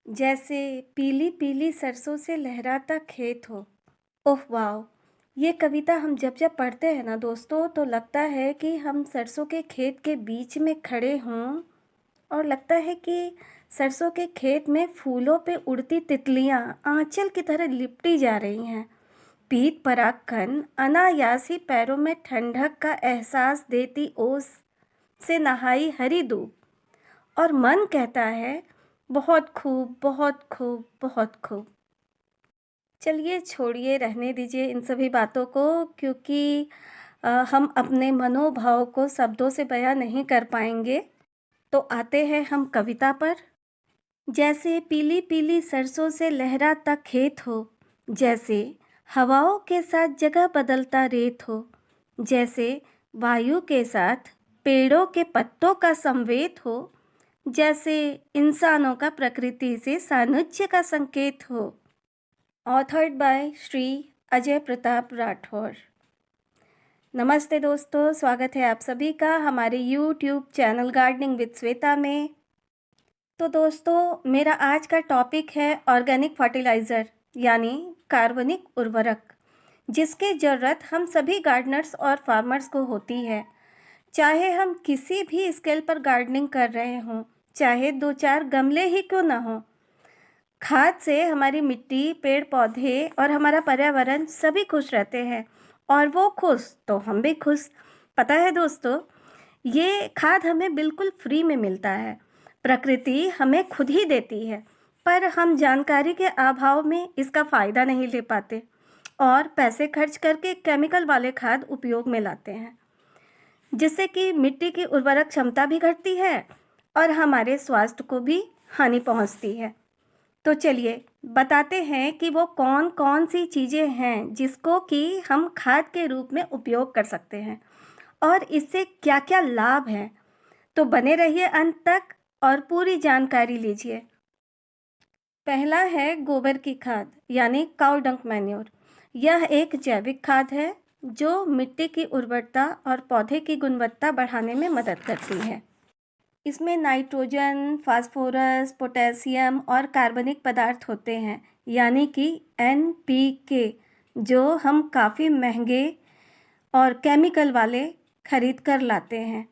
जैसे पीली पीली सरसों से लहराता खेत हो। Oh wow! ये कविता हम जब जब पढ़ते हैं ना दोस्तों, तो लगता है कि हम सरसों के खेत के बीच में खड़े हों और लगता है कि सरसों के खेत में फूलों पे उड़ती तितलियां आंचल की तरह लिपटी जा रही हैं। पीत परागकण अनायास ही पैरों में ठंडक का एहसास देती ओस से नहाई हरी धूप, और मन कहता है बहुत खूब, बहुत खूब, बहुत खूब। चलिए छोड़िए, रहने दीजिए इन सभी बातों को, क्योंकि हम अपने मनोभाव को शब्दों से बयां नहीं कर पाएंगे। तो आते हैं हम कविता पर। जैसे पीली पीली सरसों से लहराता खेत हो, जैसे हवाओं के साथ जगह बदलता रेत हो, जैसे वायु के साथ पेड़ों के पत्तों का संवेद हो, जैसे इंसानों का प्रकृति से सानिध्य का संकेत हो। Authored bye Shri Ajay Pratap Rathore. नमस्ते दोस्तों, स्वागत है आप सभी का हमारे YouTube channel gardening with Shweta में। तो दोस्तों, मेरा आज का टॉपिक है ऑर्गेनिक फर्टिलाइज़र यानी कार्बनिक उर्वरक, जिसकी ज़रूरत हम सभी गार्डनर्स और फार्मर्स को होती है। चाहे हम किसी भी स्केल पर गार्डनिंग कर रहे हों, चाहे 2-4 गमले ही क्यों ना हों, खाद से हमारी मिट्टी, पेड़ पौधे और हमारा पर्यावरण सभी खुश रहते हैं, और वो खुश तो हम भी खुश। पता है दोस्तों, ये खाद हमें बिल्कुल फ्री में मिलता है, प्रकृति हमें खुद ही देती है, पर हम जानकारी के अभाव में इसका फ़ायदा नहीं ले पाते और पैसे खर्च करके केमिकल वाले खाद उपयोग में लाते हैं, जिससे कि मिट्टी की उर्वरक क्षमता भी घटती है और हमारे स्वास्थ्य को भी हानि पहुंचती है। तो चलिए बताते हैं कि वो कौन कौन सी चीज़ें हैं जिसको कि हम खाद के रूप में उपयोग कर सकते हैं और इससे क्या क्या लाभ हैं। तो बने रहिए अंत तक और पूरी जानकारी लीजिए। पहला है गोबर की खाद यानी काउ डंक मैन्योर। यह एक जैविक खाद है जो मिट्टी की उर्वरता और पौधे की गुणवत्ता बढ़ाने में मदद करती है। इसमें नाइट्रोजन, फास्फोरस, पोटेशियम और कार्बनिक पदार्थ होते हैं, यानी कि NPK, जो हम काफ़ी महंगे और केमिकल वाले खरीद कर लाते हैं।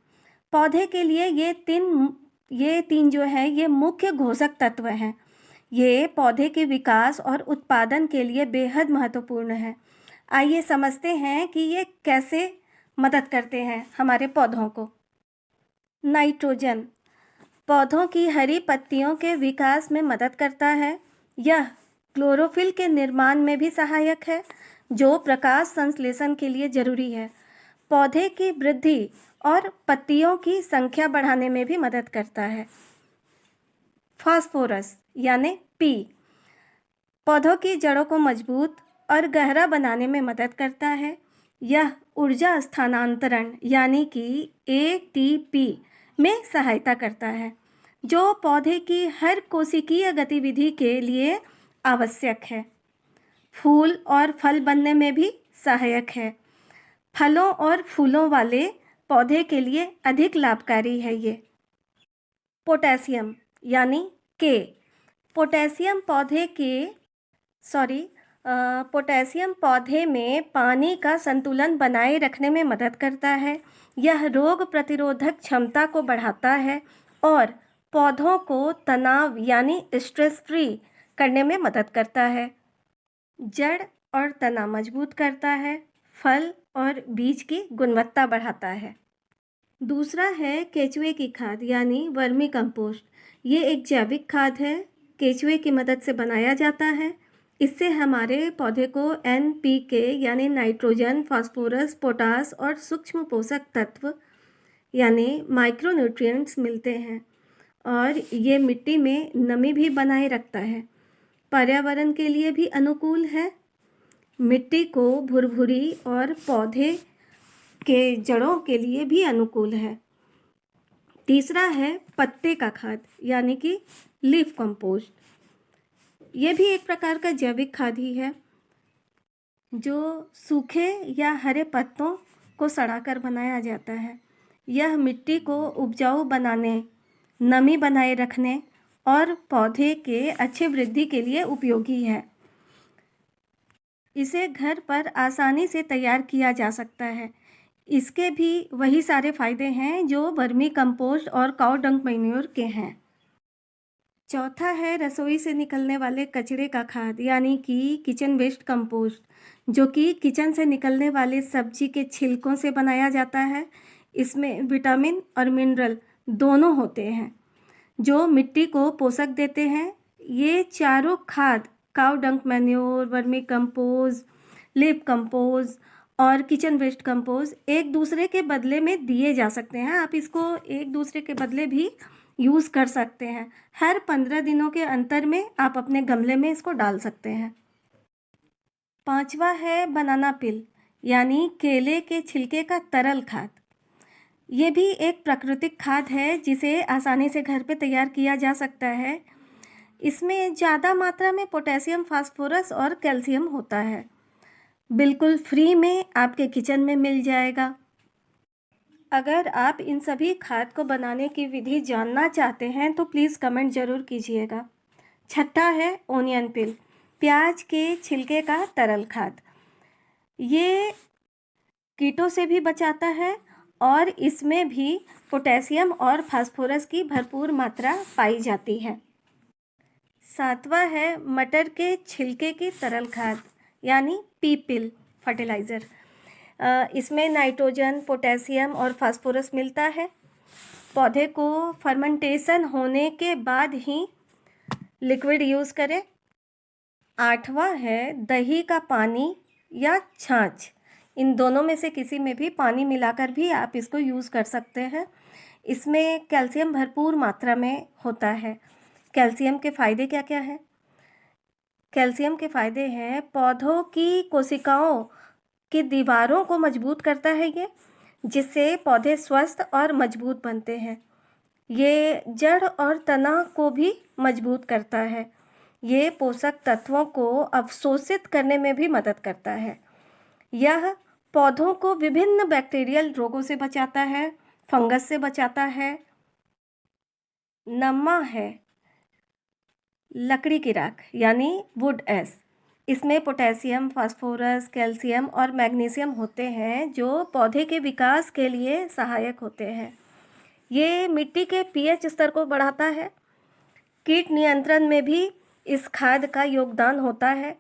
पौधे के लिए ये तीन जो हैं ये मुख्य घोषक तत्व हैं। ये पौधे के विकास और उत्पादन के लिए बेहद महत्वपूर्ण है। आइए समझते हैं कि ये कैसे मदद करते हैं हमारे पौधों को। नाइट्रोजन पौधों की हरी पत्तियों के विकास में मदद करता है। यह क्लोरोफिल के निर्माण में भी सहायक है, जो प्रकाश संश्लेषण के लिए जरूरी है। पौधे की वृद्धि और पत्तियों की संख्या बढ़ाने में भी मदद करता है। फास्फोरस यानी P पौधों की जड़ों को मजबूत और गहरा बनाने में मदद करता है। यह ऊर्जा स्थानांतरण यानी कि ATP में सहायता करता है, जो पौधे की हर कोशिकीय गतिविधि के लिए आवश्यक है। फूल और फल बनने में भी सहायक है। फलों और फूलों वाले पौधे के लिए अधिक लाभकारी है ये। पोटेशियम यानी K पोटेशियम पोटेशियम पौधे में पानी का संतुलन बनाए रखने में मदद करता है। यह रोग प्रतिरोधक क्षमता को बढ़ाता है और पौधों को तनाव यानी स्ट्रेस फ्री करने में मदद करता है। जड़ और तना मजबूत करता है। फल और बीज की गुणवत्ता बढ़ाता है। दूसरा है केचुए की खाद यानी वर्मी कंपोस्ट। ये एक जैविक खाद है, केचुए की मदद से बनाया जाता है। इससे हमारे पौधे को NPK यानी नाइट्रोजन, फास्फोरस, पोटास और सूक्ष्म पोषक तत्व यानी माइक्रोन्यूट्रिएंट्स मिलते हैं, और ये मिट्टी में नमी भी बनाए रखता है। पर्यावरण के लिए भी अनुकूल है, मिट्टी को भुरभुरी और पौधे के जड़ों के लिए भी अनुकूल है। तीसरा है पत्ते का खाद यानी कि लीफ कंपोस्ट। ये भी एक प्रकार का जैविक खाद ही है, जो सूखे या हरे पत्तों को सड़ाकर बनाया जाता है। यह मिट्टी को उपजाऊ बनाने, नमी बनाए रखने और पौधे के अच्छे वृद्धि के लिए उपयोगी है। इसे घर पर आसानी से तैयार किया जा सकता है। इसके भी वही सारे फायदे हैं जो वर्मी कंपोस्ट और काऊ डंग मैन्योर के हैं। चौथा है रसोई से निकलने वाले कचरे का खाद यानी कि किचन वेस्ट कंपोस्ट, जो कि किचन से निकलने वाले सब्जी के छिलकों से बनाया जाता है। इसमें विटामिन और मिनरल दोनों होते हैं जो मिट्टी को पोषक देते हैं। ये चारों खाद cow dung manure, vermicompost, leaf compost और किचन वेस्ट कंपोस्ट एक दूसरे के बदले में दिए जा सकते हैं। आप इसको एक दूसरे के बदले भी यूज़ कर सकते हैं। हर 15 दिनों के अंतर में आप अपने गमले में इसको डाल सकते हैं। पांचवा है बनाना पिल यानी केले के छिलके का तरल खाद। ये भी एक प्राकृतिक खाद है जिसे आसानी से घर पे तैयार किया जा सकता है। इसमें ज़्यादा मात्रा में पोटेशियम, फास्फोरस और कैल्शियम होता है। बिल्कुल फ्री में आपके किचन में मिल जाएगा। अगर आप इन सभी खाद को बनाने की विधि जानना चाहते हैं तो प्लीज़ कमेंट ज़रूर कीजिएगा। छठा है ओनियन पिल, प्याज के छिलके का तरल खाद। ये कीटों से भी बचाता है और इसमें भी पोटेशियम और फास्फोरस की भरपूर मात्रा पाई जाती है। सातवां है मटर के छिलके की तरल खाद यानी पी पिल फर्टिलाइज़र। इसमें नाइट्रोजन, पोटेशियम और फास्फोरस मिलता है। पौधे को फर्मेंटेशन होने के बाद ही लिक्विड यूज़ करें। आठवां है दही का पानी या छाछ। इन दोनों में से किसी में भी पानी मिलाकर भी आप इसको यूज़ कर सकते हैं। इसमें कैल्शियम भरपूर मात्रा में होता है। कैल्शियम के फ़ायदे क्या क्या हैं? कैल्शियम के फ़ायदे हैं पौधों की कोशिकाओं की दीवारों को मजबूत करता है ये, जिससे पौधे स्वस्थ और मजबूत बनते हैं। ये जड़ और तना को भी मजबूत करता है। ये पोषक तत्वों को अवशोषित करने में भी मदद करता है। यह पौधों को विभिन्न बैक्टीरियल रोगों से बचाता है, फंगस से बचाता है। नम्मा है लकड़ी की राख यानी वुड एश। इसमें पोटेशियम, फास्फोरस, कैल्शियम और मैग्नीशियम होते हैं जो पौधे के विकास के लिए सहायक होते हैं। ये मिट्टी के पीएच स्तर को बढ़ाता है। कीट नियंत्रण में भी इस खाद का योगदान होता है।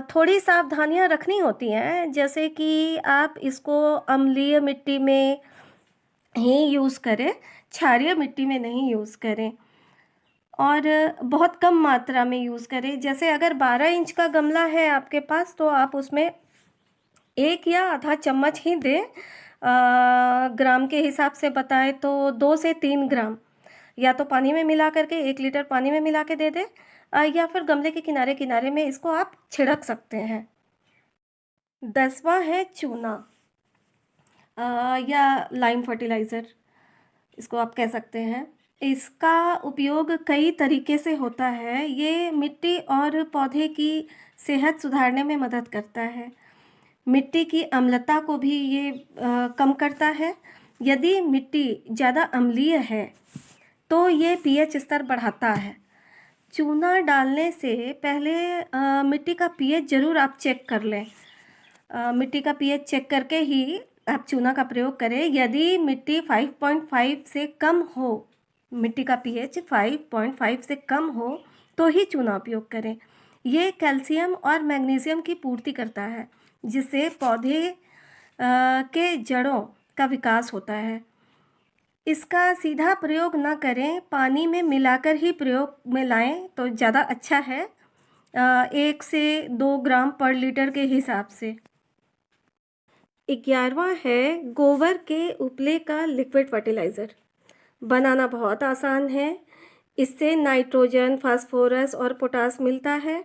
थोड़ी सावधानियां रखनी होती हैं, जैसे कि आप इसको अम्लीय मिट्टी में ही यूज़ करें, क्षारीय मिट्टी में नहीं यूज़ करें और बहुत कम मात्रा में यूज़ करें। जैसे अगर 12 इंच का गमला है आपके पास तो आप उसमें 1 या आधा चम्मच ही दें। ग्राम के हिसाब से बताएं तो 2 से 3 ग्राम या तो पानी में मिला करके 1 लीटर पानी में मिला के दे दें या फिर गमले के किनारे किनारे में इसको आप छिड़क सकते हैं। 10वां है चूना या लाइम फर्टिलाइज़र, इसको आप कह सकते हैं। इसका उपयोग कई तरीके से होता है। ये मिट्टी और पौधे की सेहत सुधारने में मदद करता है। मिट्टी की अम्लता को भी ये कम करता है। यदि मिट्टी ज़्यादा अम्लीय है तो ये पीएच स्तर बढ़ाता है। चूना डालने से पहले मिट्टी का पीएच ज़रूर आप चेक कर लें। मिट्टी का पीएच चेक करके ही आप चूना का प्रयोग करें। यदि मिट्टी 5.5 से कम हो, मिट्टी का पीएच 5.5 से कम हो तो ही चूना उपयोग करें। ये कैल्शियम और मैग्नीशियम की पूर्ति करता है, जिससे पौधे के जड़ों का विकास होता है। इसका सीधा प्रयोग ना करें, पानी में मिलाकर ही प्रयोग में लाएं तो ज़्यादा अच्छा है। 1 से 2 ग्राम पर लीटर के हिसाब से। 11वां है गोबर के उपले का लिक्विड फर्टिलाइज़र। बनाना बहुत आसान है। इससे नाइट्रोजन, फास्फोरस और पोटास मिलता है।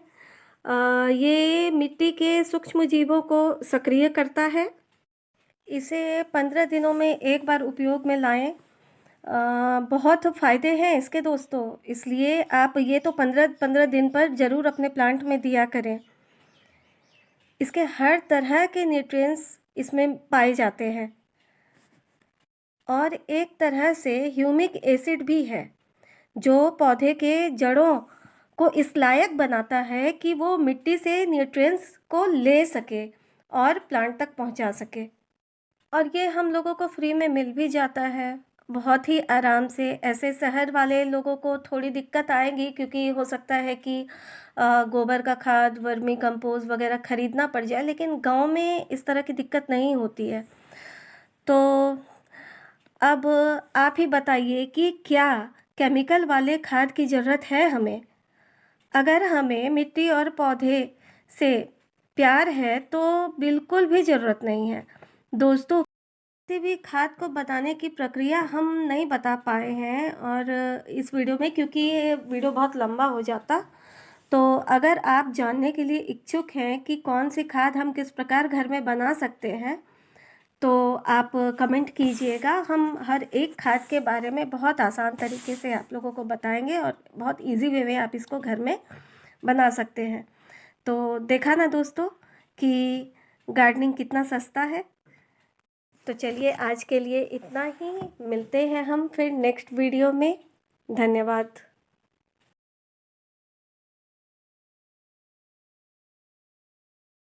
ये मिट्टी के सूक्ष्म जीवों को सक्रिय करता है। इसे 15 दिनों में एक बार उपयोग में लाएं। बहुत फ़ायदे हैं इसके दोस्तों, इसलिए आप ये तो 15 दिन पर ज़रूर अपने प्लांट में दिया करें। इसके हर तरह के न्यूट्रिएंट्स इसमें पाए जाते हैं और एक तरह से ह्यूमिक एसिड भी है जो पौधे के जड़ों को इस लायक बनाता है कि वो मिट्टी से न्यूट्रिएंट्स को ले सके और प्लांट तक पहुंचा सके। और ये हम लोगों को फ्री में मिल भी जाता है बहुत ही आराम से। ऐसे शहर वाले लोगों को थोड़ी दिक्कत आएगी, क्योंकि हो सकता है कि गोबर का खाद, वर्मी कंपोस्ट वगैरह खरीदना पड़ जाए, लेकिन गांव में इस तरह की दिक्कत नहीं होती है। तो अब आप ही बताइए कि क्या केमिकल वाले खाद की ज़रूरत है हमें? अगर हमें मिट्टी और पौधे से प्यार है तो बिल्कुल भी ज़रूरत नहीं है। दोस्तों, किसी भी खाद को बनाने की प्रक्रिया हम नहीं बता पाए हैं और इस वीडियो में, क्योंकि ये वीडियो बहुत लंबा हो जाता। तो अगर आप जानने के लिए इच्छुक हैं कि कौन सी खाद हम किस प्रकार घर में बना सकते हैं, तो आप कमेंट कीजिएगा। हम हर एक खाद के बारे में बहुत आसान तरीके से आप लोगों को बताएंगे और बहुत इजी वे में आप इसको घर में बना सकते हैं। तो देखा ना दोस्तों कि गार्डनिंग कितना सस्ता है। तो चलिए आज के लिए इतना ही, मिलते हैं हम फिर नेक्स्ट वीडियो में। धन्यवाद।